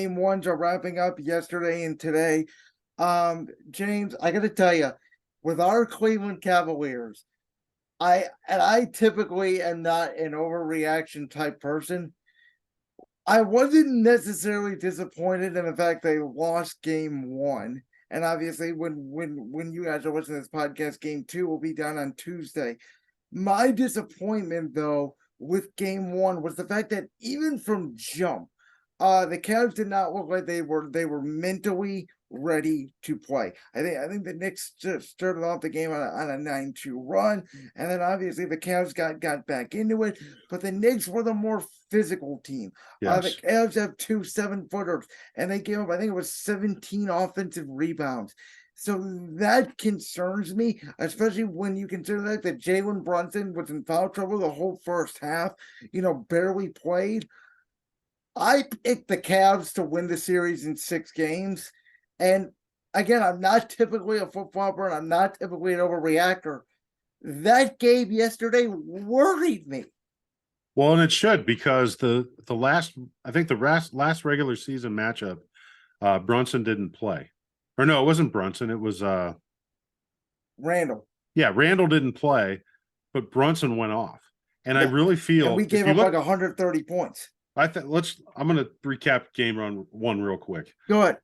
Game ones are wrapping up yesterday and today. James, I got to tell you, with our Cleveland Cavaliers, I typically am not an overreaction type person. I wasn't necessarily disappointed in the fact they lost game one. And obviously, when you guys are listening to this podcast, game two will be done on Tuesday. My disappointment, though, with game one was the fact that even from jump, the Cavs did not look like they were mentally ready to play. I think the Knicks just started off the game on a 9-2 run, and then obviously the Cavs got back into it. But the Knicks were the more physical team. The Yes. Cavs have 2 7-footers, and they gave up, I think it was 17 offensive rebounds. So that concerns me, especially when you consider that Jalen Brunson was in foul trouble the whole first half, barely played. I picked the Cavs to win the series in 6 games. And again, I'm not typically a flip-flopper and I'm not typically an overreactor. That game yesterday worried me. Well, and it should, because the last regular season matchup, Brunson didn't play. Or no, it wasn't Brunson. It was Randall. Yeah, Randall didn't play, but Brunson went off. And I Yeah. really And feel we gave up like 130 points. I'm going to recap game run one real quick. Go ahead.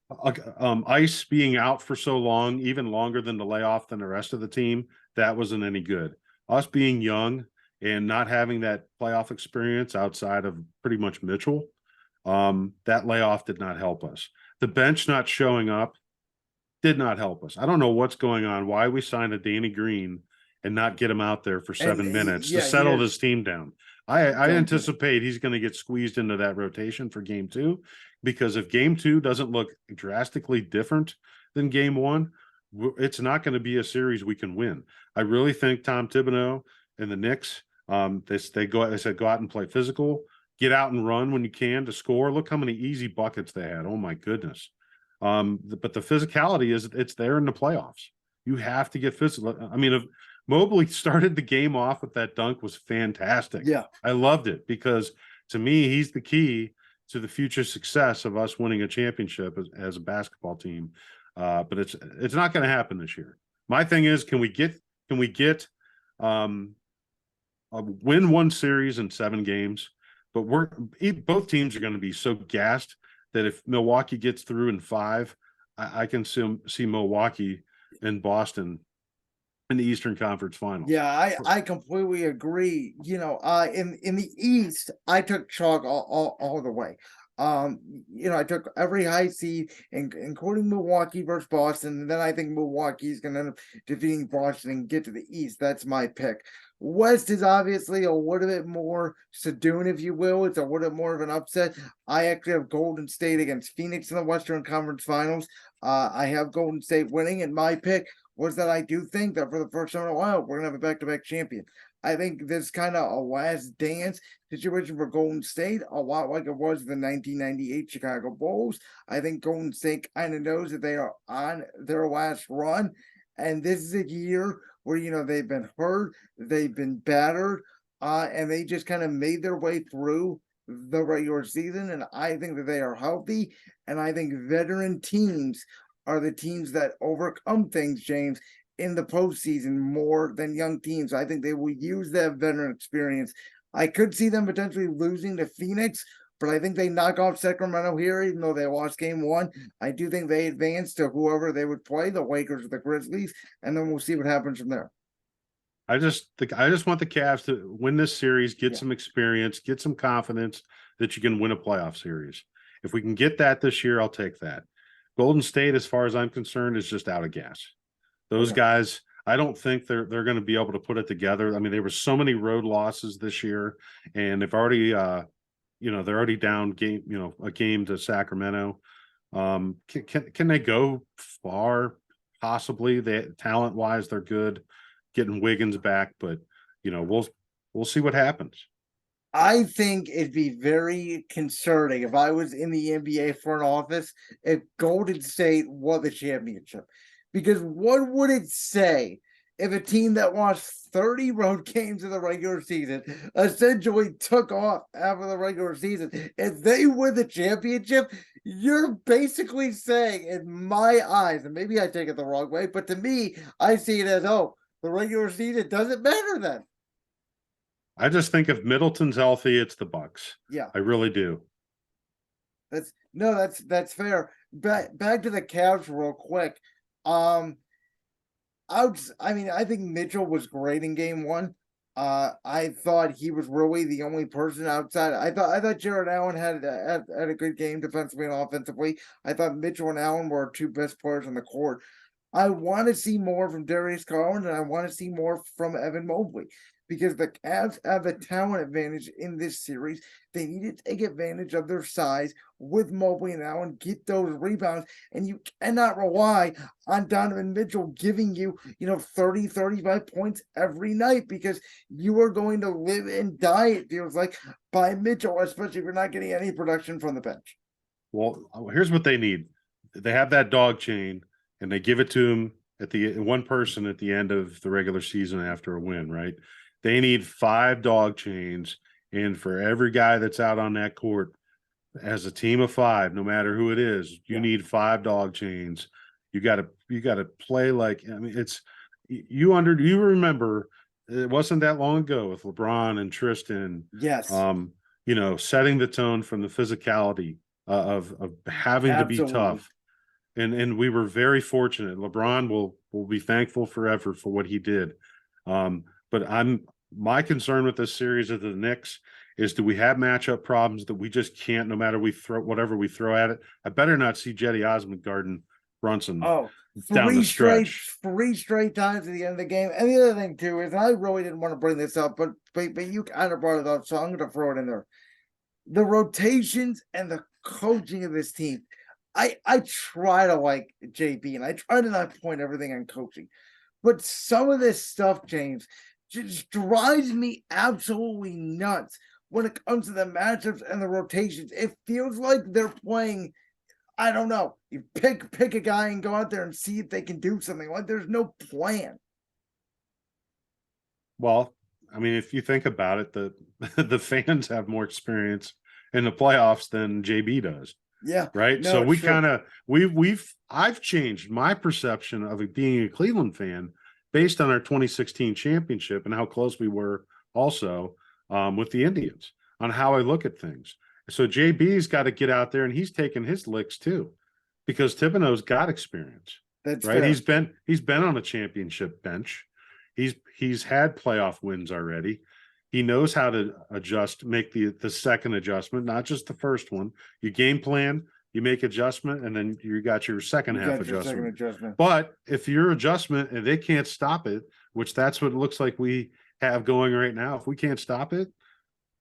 Ice being out for so long, even longer than the layoff than the rest of the team, that wasn't any good. Us being young and not having that playoff experience outside of pretty much Mitchell, that layoff did not help us. The bench not showing up did not help us. I don't know what's going on, why we signed a Danny Green and not get him out there for 7 minutes to settle this team down. I anticipate he's going to get squeezed into that rotation for game 2, because if game 2 doesn't look drastically different than game 1, it's not going to be a series we can win. I really think Tom Thibodeau and the Knicks, they said go out and play physical, get out and run when you can to score. Look how many easy buckets they had. Oh my goodness. But the physicality it's there in the playoffs. You have to get physical. I mean, if Mobley started the game off with that dunk, was fantastic. Yeah. I loved it, because to me, he's the key to the future success of us winning a championship as a basketball team. But it's not going to happen this year. My thing is, can we get win one series in 7 games? But both teams are going to be so gassed that if Milwaukee gets through in 5, I can see Milwaukee and Boston in the Eastern Conference Finals. Yeah, I completely agree. In the East, I took chalk all the way. I took every high seed, including Milwaukee versus Boston, and then I think Milwaukee's going to end up defeating Boston and get to the East. That's my pick. West is obviously a little bit more Sadoon, if you will. It's a little bit more of an upset. I actually have Golden State against Phoenix in the Western Conference Finals. I have Golden State winning, and my pick was that I do think that for the first time in a while, we're going to have a back-to-back champion. I think this kind of a last dance situation for Golden State, a lot like it was the 1998 Chicago Bulls. I think Golden State kind of knows that they are on their last run, and this is a year where, they've been hurt, they've been battered, and they just kind of made their way through the regular season, and I think that they are healthy, and I think veteran teams are the teams that overcome things, James, in the postseason more than young teams. I think they will use that veteran experience. I could see them potentially losing to Phoenix, but I think they knock off Sacramento here, even though they lost game 1. I do think they advance to whoever they would play, the Lakers or the Grizzlies, and then we'll see what happens from there. I just want the Cavs to win this series, get some experience, get some confidence that you can win a playoff series. If we can get that this year, I'll take that. Golden State, as far as I'm concerned, is just out of gas. Those guys, I don't think they're going to be able to put it together. I mean, there were so many road losses this year, and they've already, they're already down a game to Sacramento. Can they go far? Possibly. Talent-wise, they're good. Getting Wiggins back, but we'll see what happens. I think it'd be very concerning if I was in the NBA front office if Golden State won the championship. Because what would it say if a team that lost 30 road games in the regular season essentially took off after the regular season, if they win the championship, you're basically saying, in my eyes, and maybe I take it the wrong way, but to me, I see it as, oh, the regular season doesn't matter then. I just think if Middleton's healthy, it's the Bucks. Yeah. I really do. That's fair. Back to the Cavs real quick. I think Mitchell was great in game one. I thought he was really the only person outside. I thought Jared Allen had a good game defensively and offensively. I thought Mitchell and Allen were our two best players on the court. I want to see more from Darius Garland, and I want to see more from Evan Mobley, because the Cavs have the talent advantage in this series. They need to take advantage of their size with Mobley and Allen, get those rebounds, and you cannot rely on Donovan Mitchell giving you, 30, 35 points every night, because you are going to live and die, it feels like, by Mitchell, especially if you're not getting any production from the bench. Well, here's what they need. They have that dog chain, and they give it to him at the one person at the end of the regular season after a win, right? They need 5 dog chains, and for every guy that's out on that court, as a team of 5, no matter who it is, you need 5 dog chains. You got to play like, I mean, it's you remember it wasn't that long ago with LeBron and Tristan. Yes. Setting the tone from the physicality of having Absolutely. to be tough. And we were very fortunate. LeBron will be thankful forever for what he did. But my concern with this series of the Knicks is, do we have matchup problems that we just can't, no matter whatever we throw at it? I better not see Jetty Osmond guarding Brunson. Oh, down the stretch. 3 straight times at the end of the game. And the other thing too is, I really didn't want to bring this up, but you kind of brought it up, so I'm going to throw it in there. The rotations and the coaching of this team. I try to like JB, and I try to not point everything on coaching, but some of this stuff, James, just drives me absolutely nuts when it comes to the matchups and the rotations. It feels like they're playing, I don't know, you pick a guy and go out there and see if they can do something. Like, there's no plan. Well, I mean, if you think about it, the fans have more experience in the playoffs than JB does. Yeah. Right. No, so we kind of I've changed my perception of it being a Cleveland fan based on our 2016 championship and how close we were also with the Indians, on how I look at things. So JB's got to get out there, and he's taking his licks too, because Thibodeau's got experience. That's right. Fair. He's been on a championship bench. He's had playoff wins already. He knows how to adjust, make the second adjustment, not just the first one. You game plan, you make adjustment, and then you got your second half adjustment. But if your adjustment and they can't stop it, which that's what it looks like we have going right now, if we can't stop it,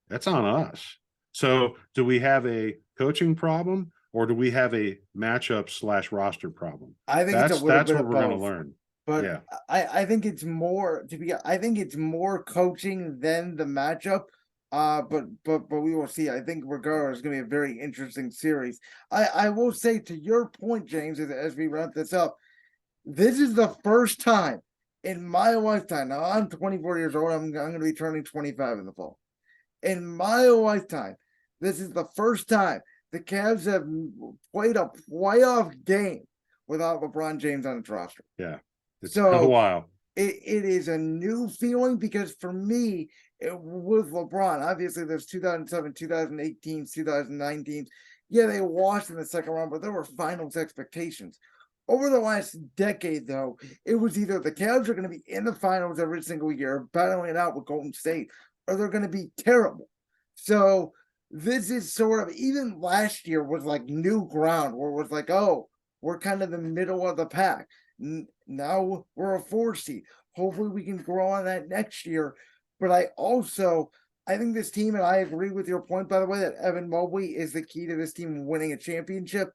that's on us. So do we have a coaching problem, or do we have a matchup / roster problem? I think that's what we're going to learn. But yeah. I think it's more I think it's more coaching than the matchup. But we will see. I think regardless, it's going to be a very interesting series. I will say, to your point, James, as we wrap this up, this is the first time in my lifetime. Now, I'm 24 years old. I'm going to be turning 25 in the fall. In my lifetime, this is the first time the Cavs have played a playoff game without LeBron James on its roster. Yeah. It's been a while. It is a new feeling, because for me, with LeBron, obviously there's 2007, 2018, 2019. Yeah, they lost in the second round, but there were finals expectations. Over the last decade, though, it was either the Cavs are going to be in the finals every single year, battling it out with Golden State, or they're going to be terrible. So this is sort of, even last year was like new ground, where it was like, oh, we're kind of the middle of the pack. Now we're a 4 seed. Hopefully we can grow on that next year. But I think this team, and I agree with your point, by the way, that Evan Mobley is the key to this team winning a championship.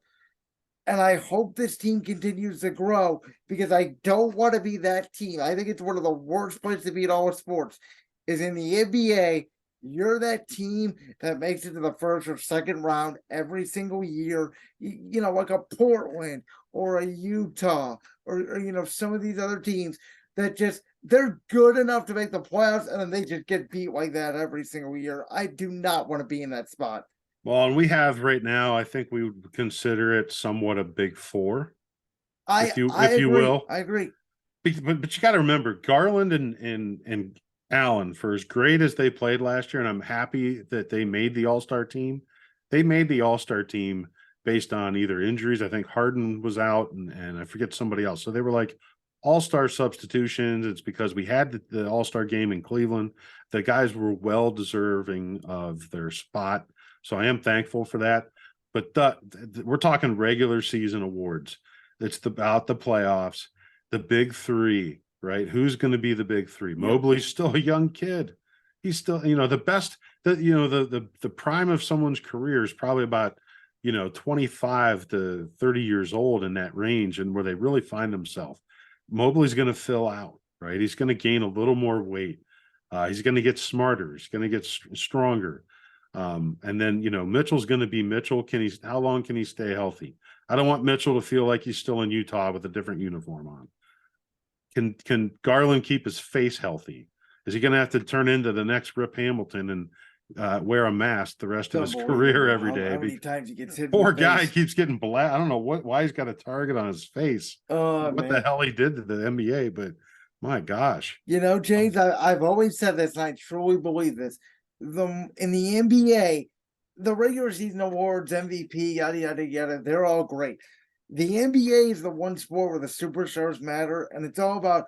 And I hope this team continues to grow, because I don't want to be that team. I think it's one of the worst places to be in all of sports, is in the NBA. You're that team that makes it to the first or second round every single year, like a Portland or a Utah or some of these other teams that just they're good enough to make the playoffs, and then they just get beat like that every single year. I do not want to be in that spot. Well, and we have right now, I think we would consider it somewhat a big four, I if you agree. will. I agree. But you got to remember Garland and Allen, for as great as they played last year, and I'm happy that they made the All-Star team. They made the All-Star team based on either injuries. I think Harden was out, and I forget somebody else. So they were like All-Star substitutions. It's because we had the All-Star game in Cleveland. The guys were well deserving of their spot. So I am thankful for that. But we're talking regular season awards. It's about the playoffs. The big three, right? Who's going to be the big three? Mobley's still a young kid. He's still, the best, the prime of someone's career is probably about, 25 to 30 years old, in that range, and where they really find themselves. Mobley's going to fill out, right? He's going to gain a little more weight. He's going to get smarter. He's going to get stronger. And then, Mitchell's going to be Mitchell. How long can he stay healthy? I don't want Mitchell to feel like he's still in Utah with a different uniform on. Can Garland keep his face healthy? Is he going to have to turn into the next Rip Hamilton and wear a mask the rest of his career every day? How many times he gets hit? Poor guy keeps getting I don't know why he's got a target on his face. What the hell he did to the NBA, but my gosh. James, I've always said this, and I truly believe this. In the NBA, the regular season awards, MVP, yada yada yada, they're all great. The NBA is the one sport where the superstars matter, and it's all about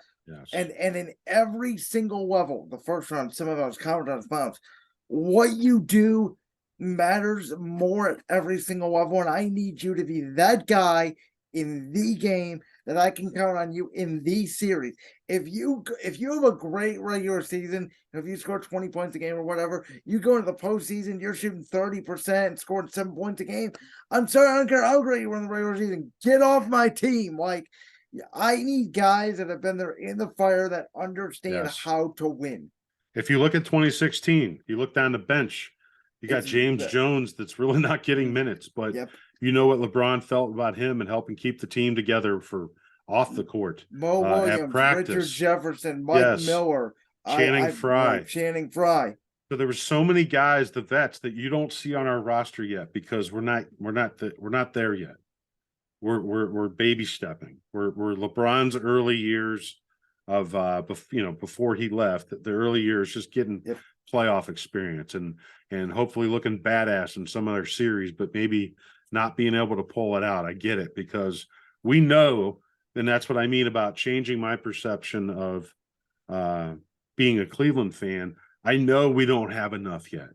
and in every single level, the first round, semifinals, conference finals, what you do matters more at every single level, and I need you to be that guy in the game that I can count on you in the series. If you have a great regular season, if you score 20 points a game or whatever, you go into the postseason, you're shooting 30% and scoring 7 points a game. I'm sorry, I don't care how great you were in the regular season. Get off my team. Like, I need guys that have been there in the fire that understand how to win. If you look at 2016, you look down the bench, you got James Jones that's really not getting minutes, but you know what LeBron felt about him and helping keep the team together for off the court. Mo Williams, Richard Jefferson, Mike Miller, Channing Frye. So there were so many guys, the vets, that you don't see on our roster yet because we're not there yet. We're baby stepping. We're LeBron's early years of before he left, the early years, just getting playoff experience and hopefully looking badass in some other series, but maybe not being able to pull it out. I get it, because we know, and that's what I mean about changing my perception of being a Cleveland fan. I know we don't have enough yet.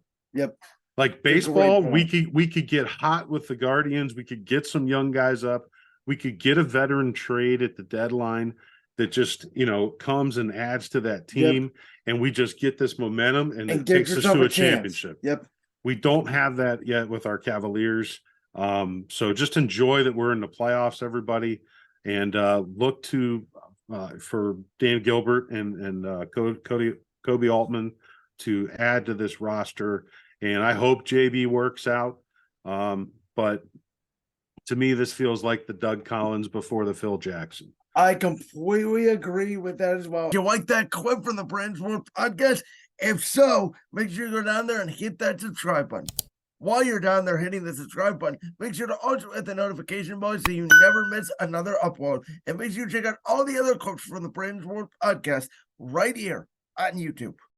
Like baseball, we could get hot with the Guardians. We could get some young guys up. We could get a veteran trade at the deadline that just, comes and adds to that team. And we just get this momentum and it takes us to a championship. We don't have that yet with our Cavaliers. So just enjoy that we're in the playoffs, everybody, and look to for Dan Gilbert and Kobe Altman to add to this roster. And I hope JB works out. But to me, this feels like the Doug Collins before the Phil Jackson. I completely agree with that as well. Do you like that clip from the Brands World podcast? If so, make sure you go down there and hit that subscribe button. While you're down there hitting the subscribe button, make sure to also hit the notification bell so you never miss another upload. And make sure you check out all the other clips from the Brands World podcast right here on YouTube.